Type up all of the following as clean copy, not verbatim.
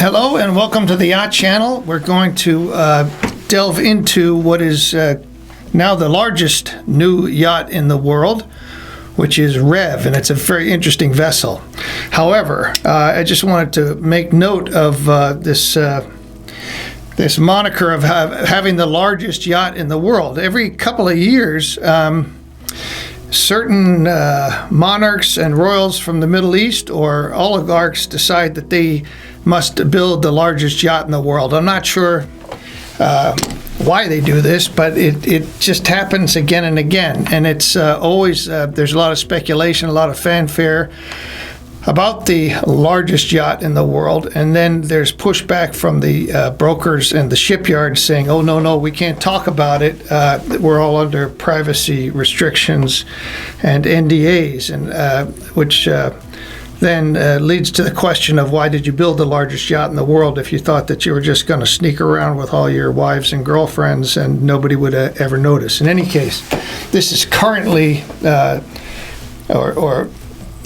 Hello and welcome to the Yacht Channel. We're going to delve into what is now the largest new yacht in the world, which is REV, and it's a very interesting vessel. However, I just wanted to make note of this moniker of having the largest yacht in the world. Every couple of years, certain monarchs and royals from the Middle East or oligarchs decide that they must build the largest yacht in the world. I'm not sure why they do this, but it just happens again and again. And it's always, there's a lot of speculation, a lot of fanfare about the largest yacht in the world. And then there's pushback from the brokers and the shipyards saying, oh, no, we can't talk about it. We're all under privacy restrictions and NDAs, and which then leads to the question of why did you build the largest yacht in the world if you thought that you were just going to sneak around with all your wives and girlfriends and nobody would ever notice. In any case, this is currently, or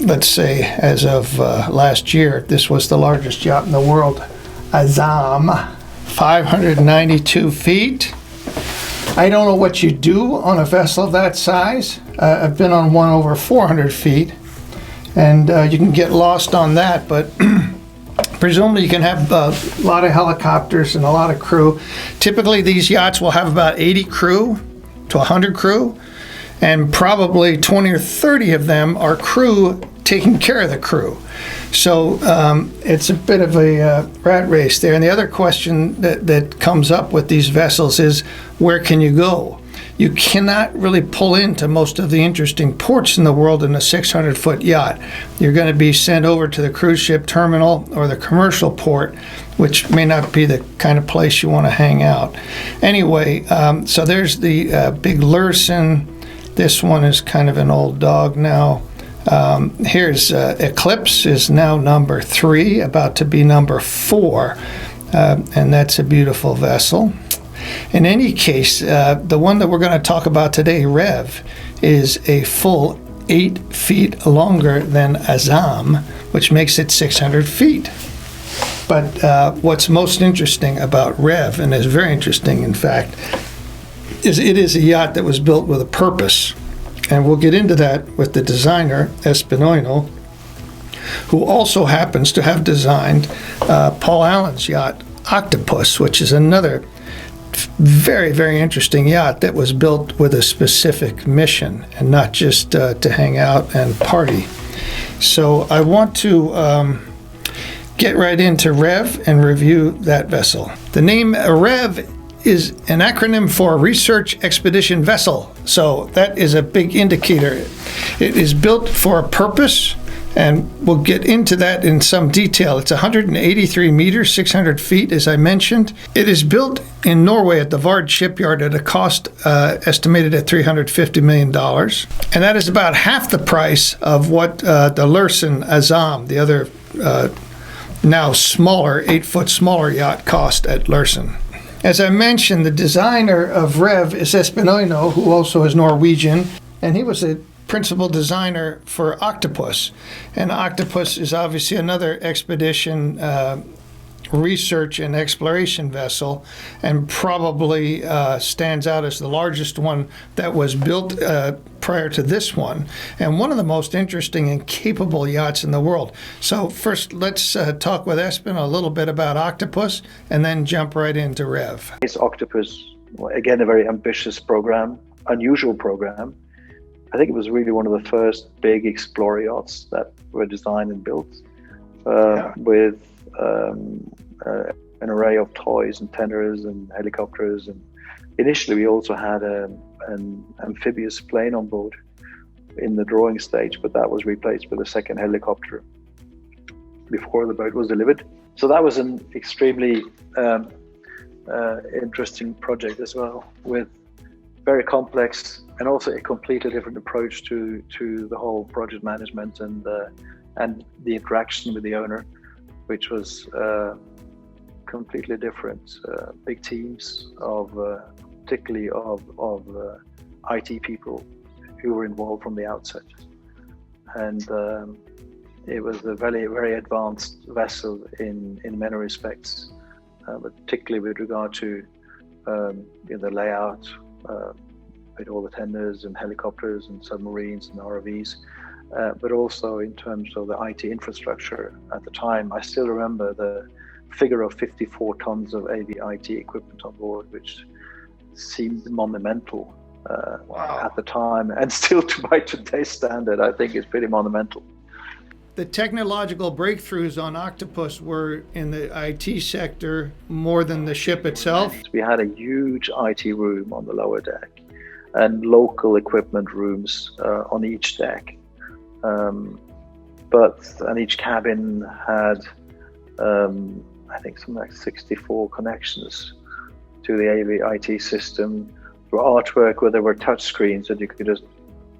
let's say as of last year, this was the largest yacht in the world, Azam, 592 feet. I don't know what you do on a vessel of that size. I've been on one over 400 feet. And you can get lost on that, but presumably you can have a lot of helicopters and a lot of crew. Typically these yachts will have about 80 crew to 100 crew, and probably 20 or 30 of them are crew taking care of the crew. So it's a bit of a rat race there. And the other question that comes up with these vessels is, where can you go? You cannot really pull into most of the interesting ports in the world in a 600-foot yacht. You're going to be sent over to the cruise ship terminal or the commercial port, which may not be the kind of place you want to hang out. Anyway, so there's the big Lursen. This one is kind of an old dog now. Here's Eclipse, is now number 3, about to be number 4, and that's a beautiful vessel. In any case, the one that we're going to talk about today, REV, is a full 8 feet longer than Azam, which makes it 600 feet. But what's most interesting about REV, and is very interesting in fact, is it is a yacht that was built with a purpose. And we'll get into that with the designer, Espen Øino, who also happens to have designed Paul Allen's yacht, Octopus, which is another very, very interesting yacht that was built with a specific mission and not just to hang out and party. So I want to get right into REV and review that vessel. The name REV is an acronym for Research Expedition Vessel. So that is a big indicator. It is built for a purpose, and we'll get into that in some detail. It's 183 meters, 600 feet, as I mentioned. It is built in Norway at the VARD shipyard at a cost estimated at $350 million. And that is about half the price of what the Lursen Azam, the other now smaller, 8-foot smaller yacht, cost at Lursen. As I mentioned, the designer of REV is Espen Øino, who also is Norwegian, and he was a principal designer for Octopus. And Octopus is obviously another expedition research and exploration vessel, and probably stands out as the largest one that was built prior to this one, and one of the most interesting and capable yachts in the world. So first, let's talk with Espen a little bit about Octopus, and then jump right into REV. It's Octopus, again, a very ambitious program, unusual program. I think it was really one of the first big explorer yachts that were designed and built with an array of toys and tenders and helicopters. And initially we also had an amphibious plane on board in the drawing stage, but that was replaced with a second helicopter before the boat was delivered. So that was an extremely interesting project as well, with very complex and also a completely different approach to the whole project management and the interaction with the owner, which was completely different. Big teams of particularly of IT people who were involved from the outset, and it was a very, very advanced vessel in many respects, particularly with regard to the layout, with all the tenders and helicopters and submarines and ROVs, but also in terms of the IT infrastructure at the time. I still remember the figure of 54 tons of AV IT equipment on board, which seemed monumental at the time, and still by today's standard, I think it's pretty monumental. The technological breakthroughs on Octopus were in the IT sector more than the ship itself. We had a huge IT room on the lower deck and local equipment rooms on each deck. And each cabin had, I think, something like 64 connections to the AV IT system. For artwork where there were touch screens that you could just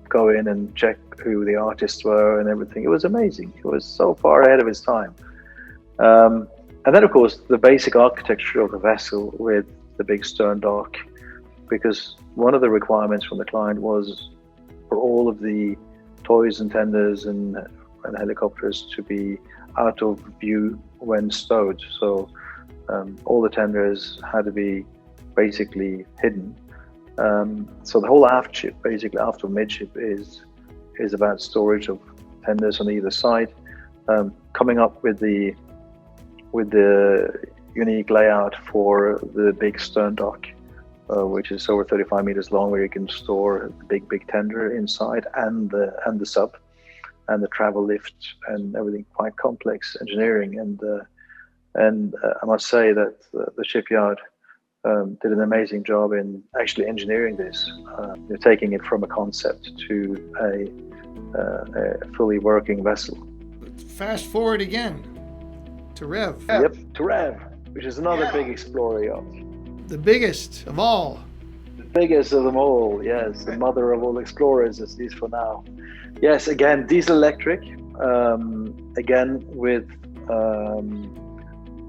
go in and check who the artists were and everything. It was amazing. It was so far ahead of its time. And then, of course, the basic architecture of the vessel with the big stern dock, because one of the requirements from the client was for all of the toys and tenders and helicopters to be out of view when stowed. So all the tenders had to be basically hidden. So the whole aft ship, basically aft or midship, is about storage of tenders on either side, coming up with the unique layout for the big stern dock, which is over 35 meters long, where you can store the big tender inside and the sub and the travel lift and everything. Quite complex engineering, and I must say that the shipyard did an amazing job in actually engineering this, taking it from a concept to a fully working vessel. Fast forward again to REV. Yep, to REV, which is another big explorer yacht. The biggest of all. The biggest of them all, yes. The mother of all explorers, at least for now. Yes, again, diesel electric, again with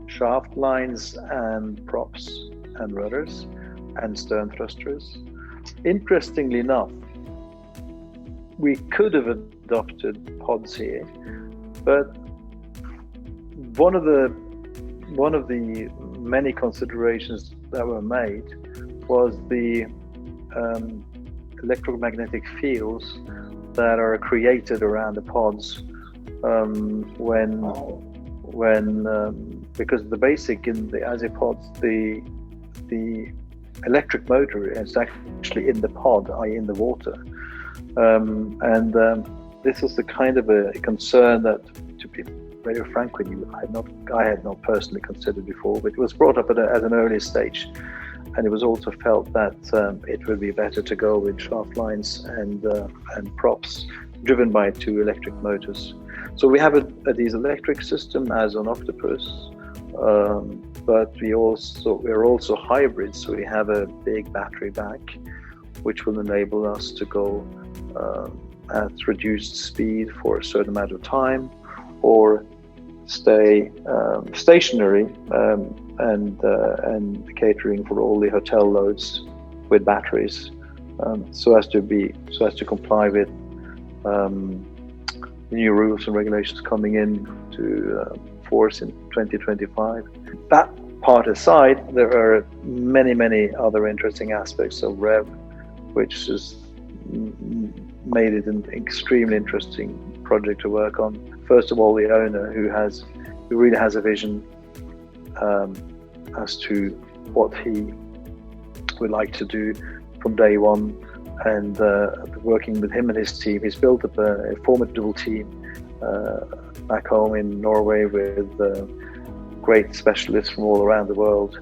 shaft lines and props and rudders and stern thrusters. Interestingly enough, we could have adopted pods here, but one of the many considerations that were made was the electromagnetic fields that are created around the pods because the basic in the Azipods, the electric motor is actually in the pod, i.e. in the water. This was the kind of a concern that, to be very frank with you, I had not personally considered before, but it was brought up at an early stage. And it was also felt that it would be better to go with shaft lines and props driven by two electric motors. So we have a diesel electric system as on Octopus, but we're also hybrids. So we have a big battery back, which will enable us to go at reduced speed for a certain amount of time, or stay stationary and catering for all the hotel loads with batteries, so as to comply with new rules and regulations coming in to force in 2025. That part aside, there are many other interesting aspects of REV, which has made it an extremely interesting project to work on. First of all, the owner who really has a vision as to what he would like to do from day one, and working with him and his team, he's built up a formidable team back home in Norway with great specialists from all around the world,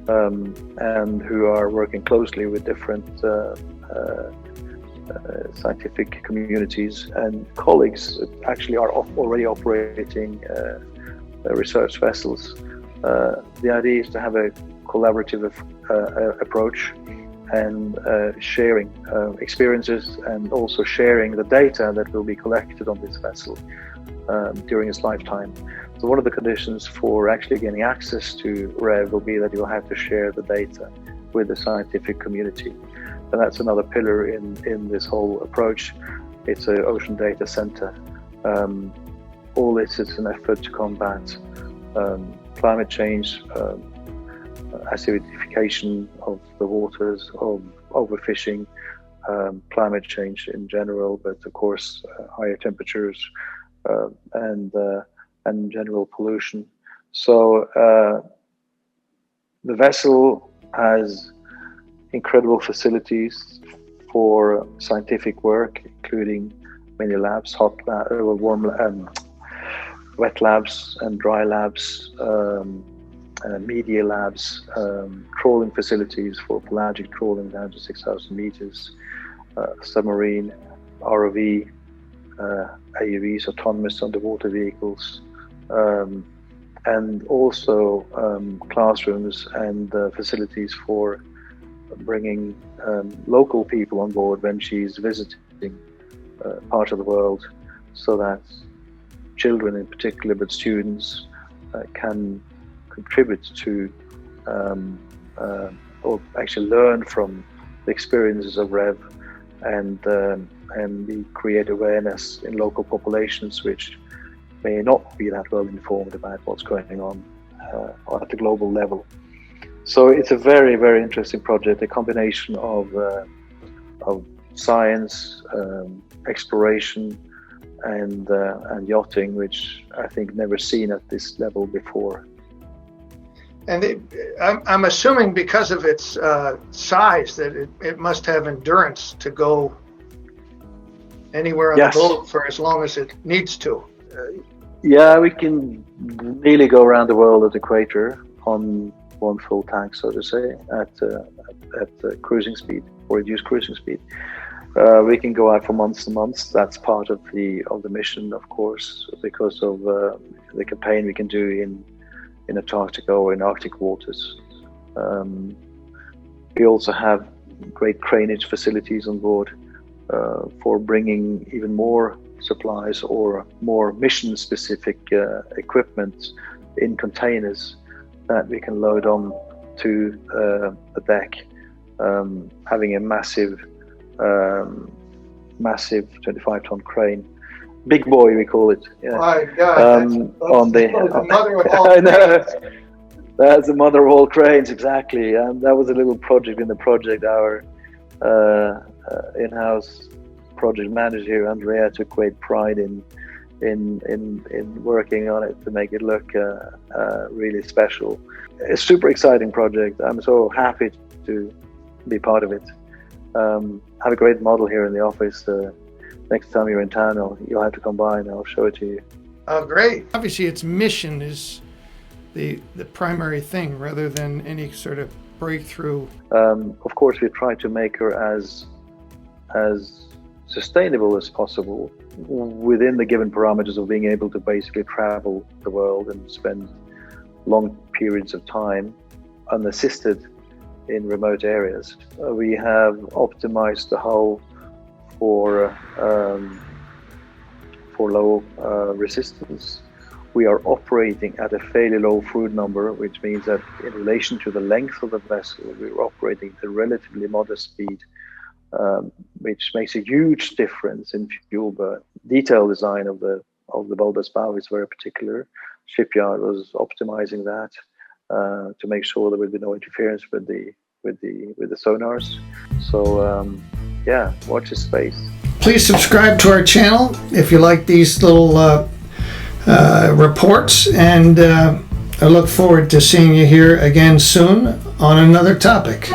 and who are working closely with different scientific communities and colleagues that actually are already operating research vessels. The idea is to have a collaborative approach and sharing experiences, and also sharing the data that will be collected on this vessel during its lifetime. So one of the conditions for actually getting access to REV will be that you'll have to share the data with the scientific community. And that's another pillar in this whole approach. It's an ocean data center all this is an effort to combat climate change, acidification of the waters, of overfishing, climate change in general, but of course higher temperatures and general pollution. So the vessel has incredible facilities for scientific work, including many labs, wet labs and dry labs, media labs, trawling facilities for pelagic trawling down to 6,000 meters, submarine, REV, AUVs, autonomous underwater vehicles, and also classrooms and facilities for bringing local people on board when she's visiting part of the world, so that children in particular, but students can contribute to or actually learn from the experiences of REV, and we create awareness in local populations which may not be that well informed about what's going on at the global level. So it's a very, very interesting project, a combination of science, exploration, and yachting, which I think never seen at this level before. And I'm assuming because of its size that it must have endurance to go anywhere on Yes. the globe for as long as it needs to. Yeah, we can nearly go around the world at the equator on one full tank, so to say, at cruising speed or reduced cruising speed. We can go out for months and months. That's part of the mission, of course, because of the campaign we can do in Antarctica or in Arctic waters. We also have great craneage facilities on board for bringing even more supplies or more mission-specific equipment in containers that we can load on to the deck, having a massive 25-ton crane. Big boy, we call it. Yeah. My God, on the mother of all I know. That's the mother of all cranes, exactly. And that was a little project in the project. Our in-house project manager here, Andrea, took great pride in working on it to make it look really special. A super exciting project. I'm so happy to be part of it. Have a great model here in the office. Next time you're in town, you'll have to come by and I'll show it to you. Oh, great. Obviously, its mission is the primary thing rather than any sort of breakthrough. Of course, we try to make her as sustainable as possible within the given parameters of being able to basically travel the world and spend long periods of time unassisted in remote areas. We have optimized the hull for low resistance. We are operating at a fairly low crude number, which means that in relation to the length of the vessel, we're operating at a relatively modest speed, which makes a huge difference in fuel burn. Detailed design of the bulbous bow is very particular. Shipyard was optimizing that to make sure there would be no interference with the sonars. So yeah, watch this space. Please subscribe to our channel if you like these little reports, and I look forward to seeing you here again soon on another topic.